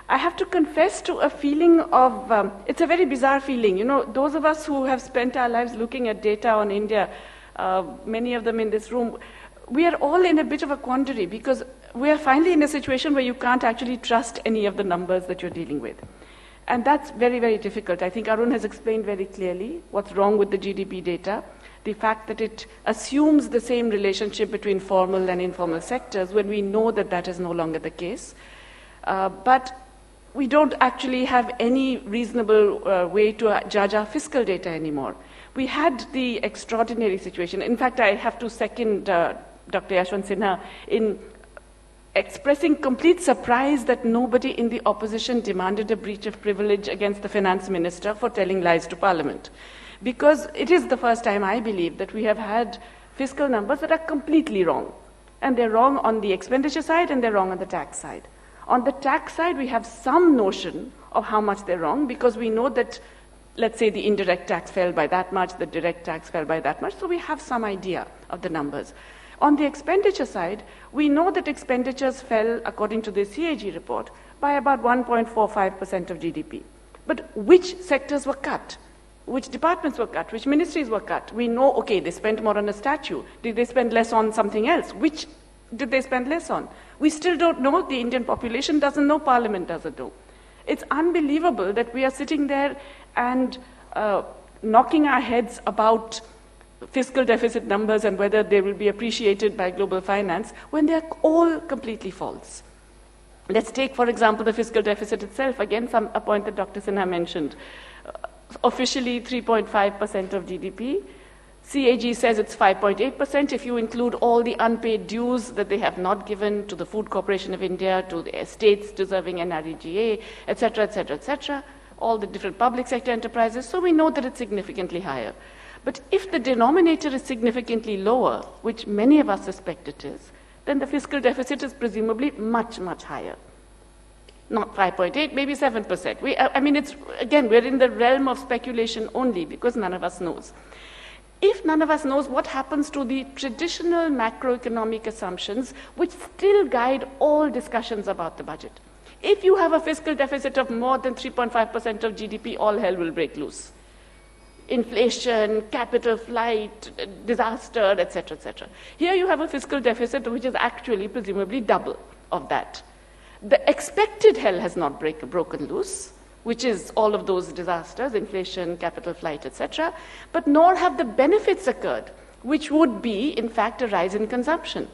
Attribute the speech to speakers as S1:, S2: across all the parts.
S1: I have to confess to a feeling of, it's a very bizarre feeling. You know, those of us who have spent our lives looking at data on India, many of them in this room, we are all in a bit of a quandary because we are finally in a situation where you can't actually trust any of the numbers that you're dealing with. And that's very, very difficult. I think Arun has explained very clearly what's wrong with the GDP data. The fact that it assumes the same relationship between formal and informal sectors when we know that that is no longer the case. But we don't actually have any reasonable way to judge our fiscal data anymore. We had the extraordinary situation. In fact, I have to second Dr. Yashwant Sinha in expressing complete surprise that nobody in the opposition demanded a breach of privilege against the finance minister for telling lies to Parliament. Because it is the first time, I believe, that we have had fiscal numbers that are completely wrong. And they're wrong on the expenditure side and they're wrong on the tax side. On the tax side, we have some notion of how much they're wrong because we know that, let's say, the indirect tax fell by that much, the direct tax fell by that much, so we have some idea of the numbers. On the expenditure side, we know that expenditures fell, according to the CAG report, by about 1.45% of GDP. But which sectors were cut? Which departments were cut? Which ministries were cut? We know, okay, they spent more on a statue. Did they spend less on something else? Which did they spend less on? We still don't know. The Indian population doesn't know. Parliament doesn't know. It's unbelievable that we are sitting there and knocking our heads about fiscal deficit numbers and whether they will be appreciated by global finance when they're all completely false. Let's take, for example, the fiscal deficit itself. Again, a point that Dr. Sinha mentioned. Officially 3.5% of GDP. CAG says it's 5.8% if you include all the unpaid dues that they have not given to the Food Corporation of India, to the estates deserving NREGA, etc., etc., etc., all the different public sector enterprises. So we know that it's significantly higher. But if the denominator is significantly lower, which many of us suspect it is, then the fiscal deficit is presumably much, much higher. Not 5.8, maybe 7%. I mean, we're in the realm of speculation only because none of us knows. If none of us knows what happens to the traditional macroeconomic assumptions which still guide all discussions about the budget. If you have a fiscal deficit of more than 3.5% of GDP, all hell will break loose. Inflation, capital flight, disaster, etc., etc. Here you have a fiscal deficit which is actually presumably double of that. The expected hell has not broken loose, which is all of those disasters, inflation, capital flight, etc., but nor have the benefits occurred, which would be, in fact, a rise in consumption.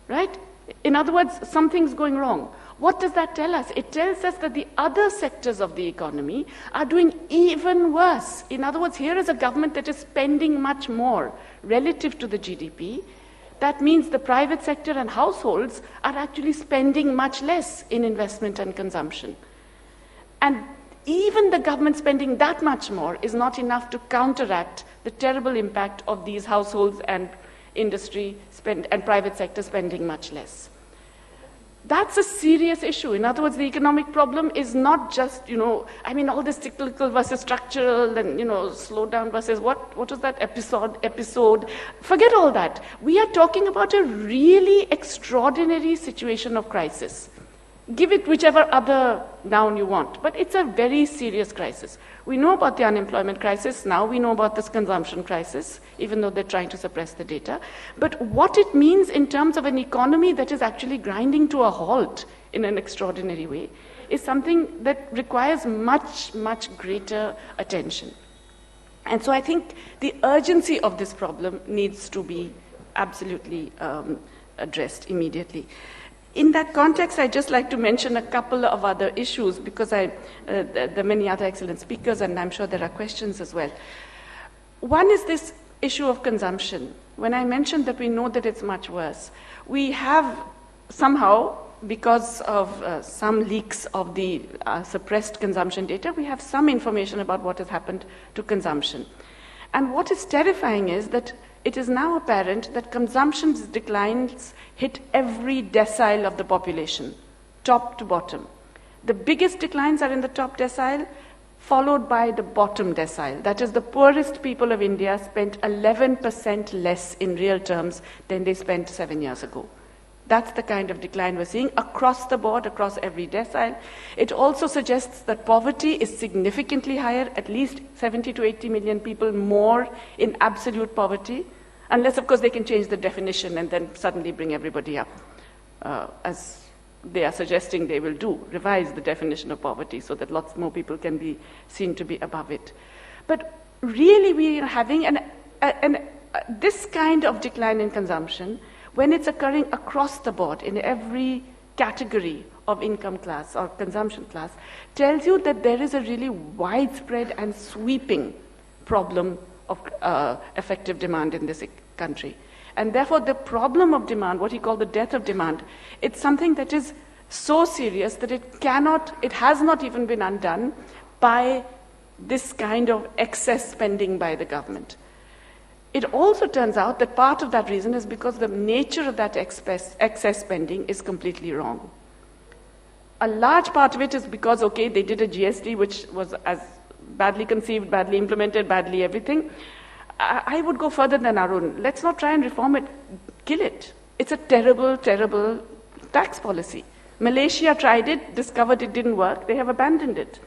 S1: Right? In other words, something's going wrong. What does that tell us? It tells us that the other sectors of the economy are doing even worse. In other words, here is a government that is spending much more relative to the GDP. That means the private sector and households are actually spending much less in investment and consumption. And even the government spending that much more is not enough to counteract the terrible impact of these households and industry and private sector spending much less. That's a serious issue. In other words, the economic problem is not just, all this cyclical versus structural and, slowdown versus what was that episode. Forget all that. We are talking about a really extraordinary situation of crisis. Give it whichever other noun you want, but it's a very serious crisis. We know about the unemployment crisis, now we know about this consumption crisis, even though they're trying to suppress the data. But what it means in terms of an economy that is actually grinding to a halt in an extraordinary way is something that requires much, much greater attention. And so I think the urgency of this problem needs to be absolutely addressed immediately. In that context, I'd just like to mention a couple of other issues because there are many other excellent speakers and I'm sure there are questions as well. One is this issue of consumption. When I mentioned that we know that it's much worse, we have somehow, because of some leaks of the suppressed consumption data, we have some information about what has happened to consumption. And what is terrifying is that it is now apparent that consumption declines hit every decile of the population, top to bottom. The biggest declines are in the top decile, followed by the bottom decile. That is, the poorest people of India spent 11% less in real terms than they spent 7 years ago. That's the kind of decline we're seeing across the board, across every decile. It also suggests that poverty is significantly higher, at least 70 to 80 million people more in absolute poverty, unless, of course, they can change the definition and then suddenly bring everybody up, as they are suggesting they will do, revise the definition of poverty so that lots more people can be seen to be above it. But really, we are having this kind of decline in consumption when it's occurring across the board in every category of income class or consumption class, tells you that there is a really widespread and sweeping problem of effective demand in this country. And therefore, the problem of demand, what he called the death of demand, it's something that is so serious that it has not even been undone by this kind of excess spending by the government. It also turns out that part of that reason is because the nature of that excess spending is completely wrong. A large part of it is because, okay, they did a GST which was as badly conceived, badly implemented, badly everything. I would go further than Arun. Let's not try and reform it, kill it. It's a terrible, terrible tax policy. Malaysia tried it, discovered it didn't work, they have abandoned it.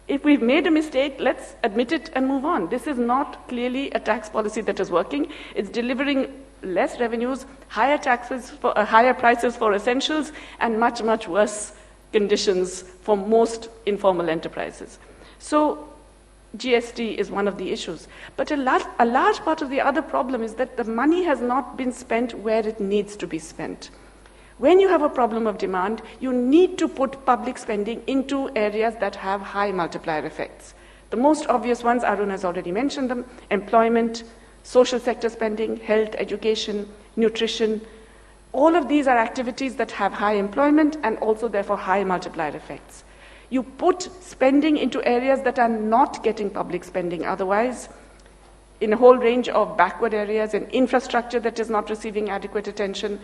S1: If we've made a mistake, let's admit it and move on. This is not clearly a tax policy that is working. It's delivering less revenues, higher taxes, higher prices for essentials, and much, much worse conditions for most informal enterprises. So GST is one of the issues. But a large part of the other problem is that the money has not been spent where it needs to be spent. When you have a problem of demand, you need to put public spending into areas that have high multiplier effects. The most obvious ones, Arun has already mentioned them: employment, social sector spending, health, education, nutrition. All of these are activities that have high employment and also therefore high multiplier effects. You put spending into areas that are not getting public spending otherwise, in a whole range of backward areas, in infrastructure that is not receiving adequate attention,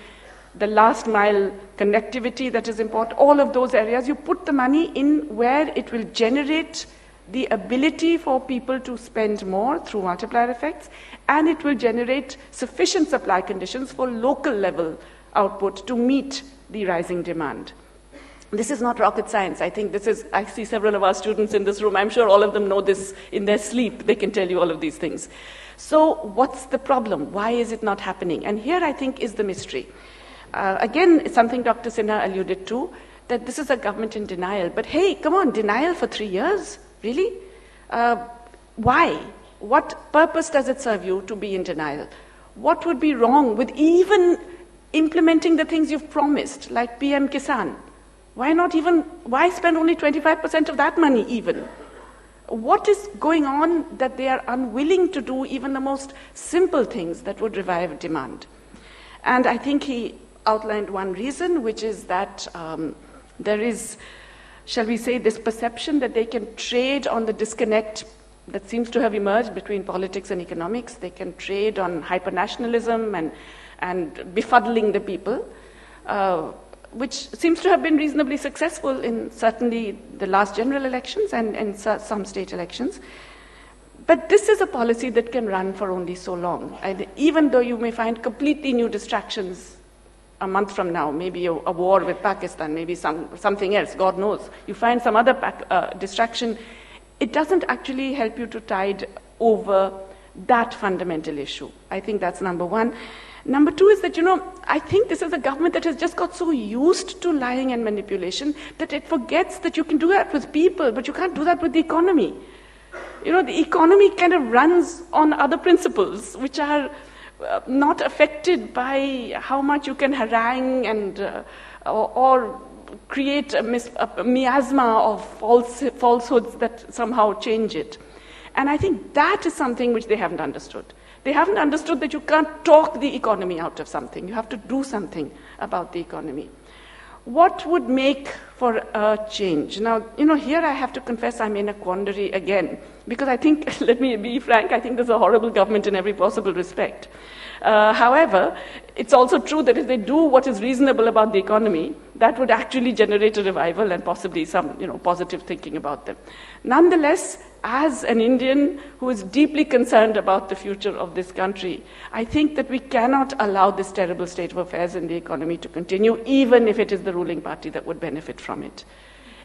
S1: the last mile connectivity that is important, all of those areas, you put the money in where it will generate the ability for people to spend more through multiplier effects, and it will generate sufficient supply conditions for local level output to meet the rising demand. This is not rocket science. I see several of our students in this room. I'm sure all of them know this in their sleep. They can tell you all of these things. So what's the problem? Why is it not happening? And here I think is the mystery. Again, it's something Dr. Sinha alluded to, that this is a government in denial. But hey, come on, denial for 3 years? Really? Why? What purpose does it serve you to be in denial? What would be wrong with even implementing the things you've promised, like PM Kisan? Why spend only 25% of that money even? What is going on that they are unwilling to do even the most simple things that would revive demand? And I think he outlined one reason, which is that there is, shall we say, this perception that they can trade on the disconnect that seems to have emerged between politics and economics. They can trade on hyper-nationalism and befuddling the people, which seems to have been reasonably successful in certainly the last general elections and some state elections. But this is a policy that can run for only so long. And even though you may find completely new distractions a month from now, maybe a war with Pakistan, maybe something else, God knows. You find some other distraction, it doesn't actually help you to tide over that fundamental issue. I think that's number one. Number two is that, I think this is a government that has just got so used to lying and manipulation that it forgets that you can do that with people, but you can't do that with the economy. The economy kind of runs on other principles, which are not affected by how much you can harangue and or create a miasma of falsehoods that somehow change it. And I think that is something which they haven't understood. They haven't understood that you can't talk the economy out of something. You have to do something about the economy. What would make for a change? Now, here I have to confess I'm in a quandary again, because I think, let me be frank, I think there's a horrible government in every possible respect. However, it's also true that if they do what is reasonable about the economy, that would actually generate a revival and possibly some, positive thinking about them. Nonetheless, as an Indian who is deeply concerned about the future of this country, I think that we cannot allow this terrible state of affairs in the economy to continue, even if it is the ruling party that would benefit from it.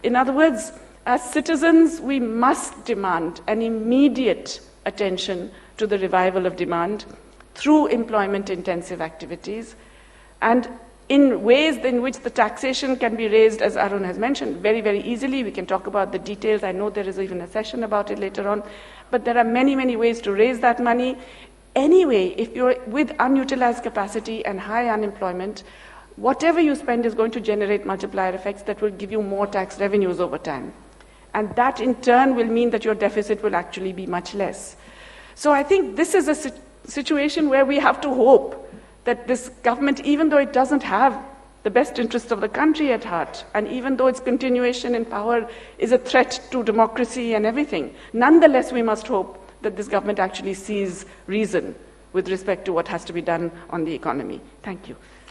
S1: In other words, as citizens, we must demand an immediate attention to the revival of demand through employment-intensive activities, and in ways in which the taxation can be raised, as Arun has mentioned, very, very easily. We can talk about the details. I know there is even a session about it later on. But there are many, many ways to raise that money. Anyway, if you're with unutilized capacity and high unemployment, whatever you spend is going to generate multiplier effects that will give you more tax revenues over time. And that, in turn, will mean that your deficit will actually be much less. So I think this is a situation where we have to hope that this government, even though it doesn't have the best interests of the country at heart, and even though its continuation in power is a threat to democracy and everything, nonetheless we must hope that this government actually sees reason with respect to what has to be done on the economy. Thank you.